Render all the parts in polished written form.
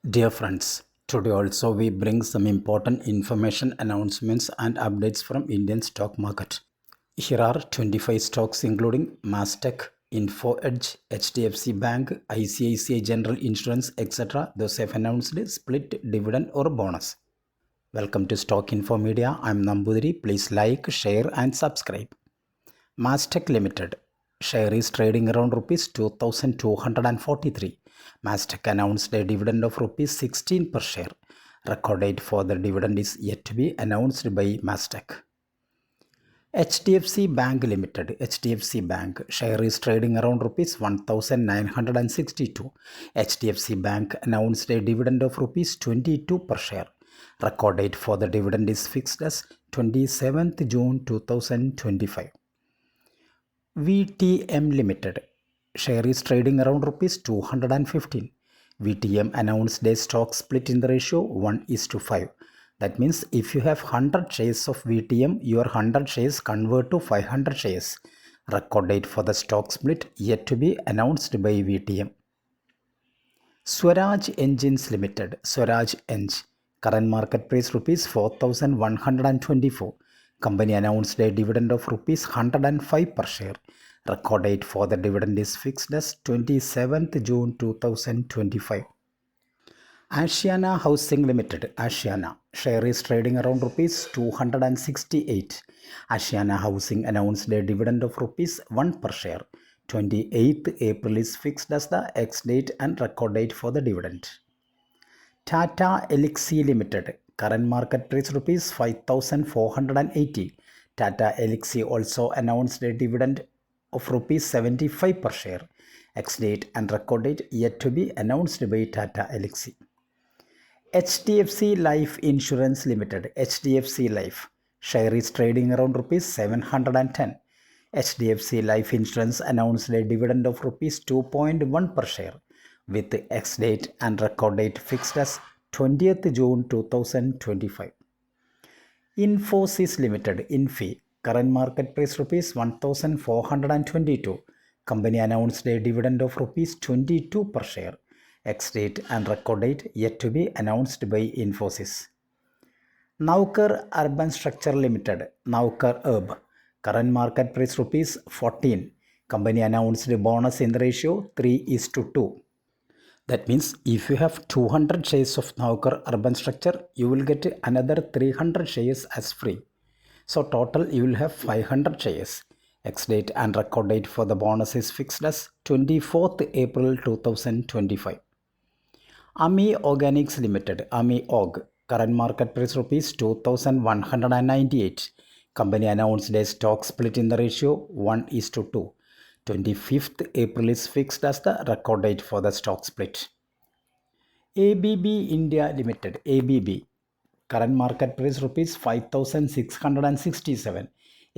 Dear friends, today also we bring some important information announcements and updates from Indian stock market. Here are 25 stocks including Mastech, InfoEdge, HDFC Bank, ICICI General Insurance, etc. Those have announced split dividend or bonus. Welcome to Stock Info Media. I am Nambudiri. Please like, share and subscribe. Mastech Limited share is trading around rupees 2243. Mastech announced a dividend of rupees 16 per share. Record date for the dividend is yet to be announced by Mastech. HDFC Bank Limited HDFC Bank share is trading around rupees 1962. HDFC Bank announced a dividend of rupees 22 per share. Record date for the dividend is fixed as 27th June 2025. VTM Limited share is trading around rupees 215. VTM announced a stock split in the ratio 1:5. That means if you have 100 shares of VTM, your 100 shares convert to 500 shares. Record date for the stock split yet to be announced by VTM. Swaraj Engines Limited Swaraj Eng current market price rupees 4124. Company announced a dividend of rupees 105 per share. Record date for the dividend is fixed as 27th June 2025. Asiana Housing Limited Asiana share is trading around rupees 268. Asiana Housing announced a dividend of rupees 1 per share. 28th April is fixed as the ex-date and record date for the dividend. Tata Elxsi Limited current market price rupees 5480. Tata Elxsi also announced a dividend of rupees 75 per share. Ex-date and record date yet to be announced by Tata Elxsi. HDFC Life Insurance Limited HDFC Life share is trading around rupees 710. HDFC Life Insurance announced a dividend of rupees 2.1 per share with ex-date and record date fixed as 20th June 2025. Infosys Limited Infi current market price rupees 1422. Company announced a dividend of rupees 22 per share. Ex-date and record date yet to be announced by Infosys. Navkar Urban Structure Limited Navkar URB current market price rupees 14. Company announced a bonus in the ratio 3:2. That means if you have 200 shares of Navkar Urban Structure, you will get another 300 shares as free. So total you will have 500 shares. Ex-date and record date for the bonus is fixed as 24th April 2025. Ami Organics Limited Ami Org current market price rupees 2198. Company announced a stock split in the ratio 1:2. 25th April is fixed as the record date for the stock split. ABB India Limited ABB current market price rupees 5667.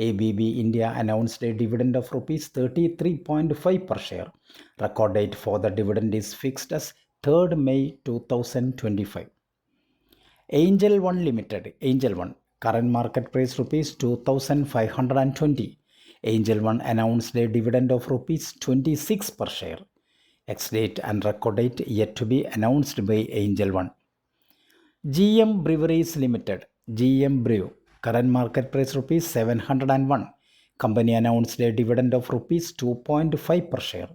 ABB India announced a dividend of rupees 33.5 per share. Record date for the dividend is fixed as 3rd May 2025. Angel One Limited Angel One current market price rupees 2520. Angel One announced a dividend of rupees 26 per share. Ex-date and record date yet to be announced by Angel One. GM Breweries Limited GM Brew current market price rupees 701. Company announced a dividend of rupees 2.5 per share.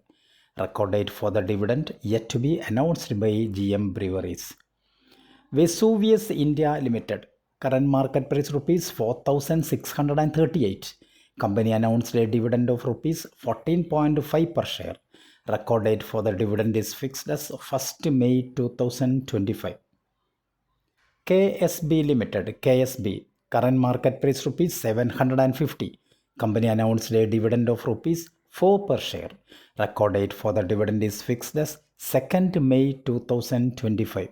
Record date for the dividend yet to be announced by GM Breweries. Vesuvius India Limited current market price rupees 4638. Company announced a dividend of rupees 14.5 per share. Record date for the dividend is fixed as 1st May 2025. KSB Limited KSB current market price rupees 750. Company announced a dividend of rupees 4 per share. Record date for the dividend is fixed as 2nd May 2025.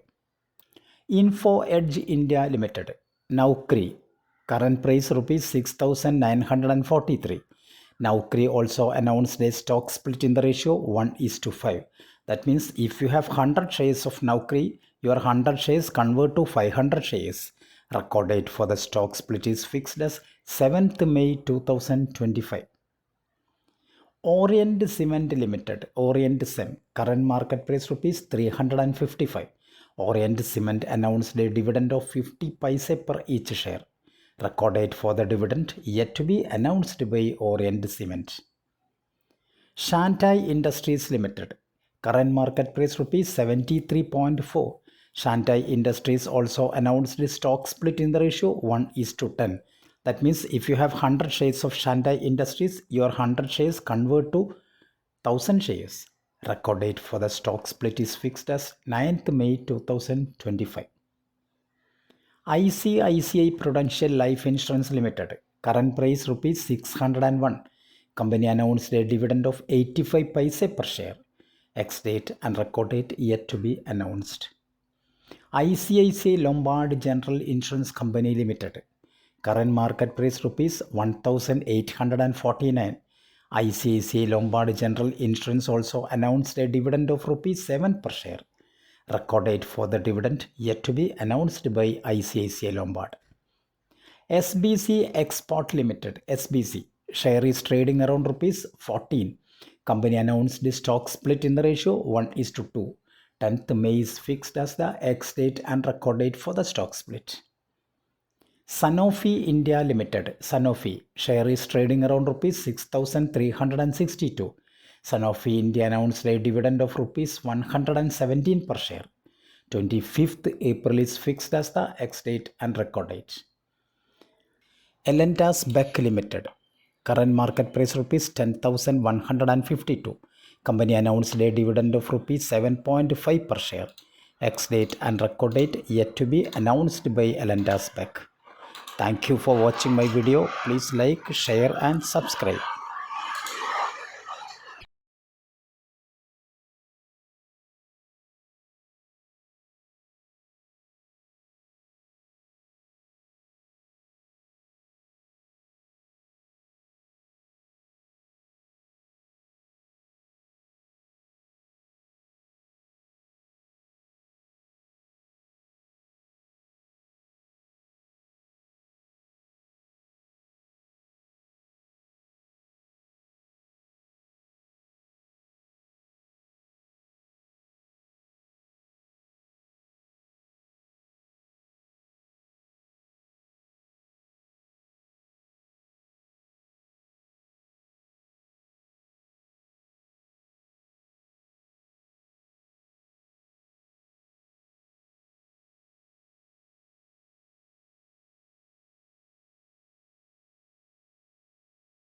InfoEdge India Limited Naukri current price rupees 6943. Naukri also announced a stock split in the ratio 1:5. That means if you have 100 shares of Naukri, your 100 shares convert to 500 shares. Record date for the stock split is fixed as 7th May 2025. Orient Cement Limited Orient Cement current market price rupees 355. Orient Cement announced a dividend of 50 paise per each share. Record date for the dividend yet to be announced by Orient Cement. Shanghai Industries Limited. Current market price rupees 73.4. Shanghai Industries also announced a stock split in the ratio 1:10. That means if you have 100 shares of Shanghai Industries, your 100 shares convert to 1000 shares. Record date for the stock split is fixed as 9th May 2025. ICICI Prudential Life Insurance Limited. Current price rupees 601. Company announced a dividend of 85 paise per share. Ex date and record date yet to be announced. ICICI Lombard General Insurance Company Limited. Current market price rupees 1849. ICICI Lombard General Insurance also announced a dividend of rupees 7 per share. Record date for the dividend yet to be announced by ICICI Lombard. SBC Export Limited, SBC, share is trading around rupees 14. Company announced the stock split in the ratio 1:2. 10th May is fixed as the ex date and record date for the stock split. Sanofi India Limited, Sanofi, share is trading around rupees 6,362. Sanofi India announced a dividend of rupees 117 per share. 25th April is fixed as the ex date and record date. Elentas Beck Limited. Current market price rupees 10,152. Company announced a dividend of rupees 7.5 per share. Ex date and record date yet to be announced by Elentas Beck. Thank you for watching my video. Please like, share and subscribe.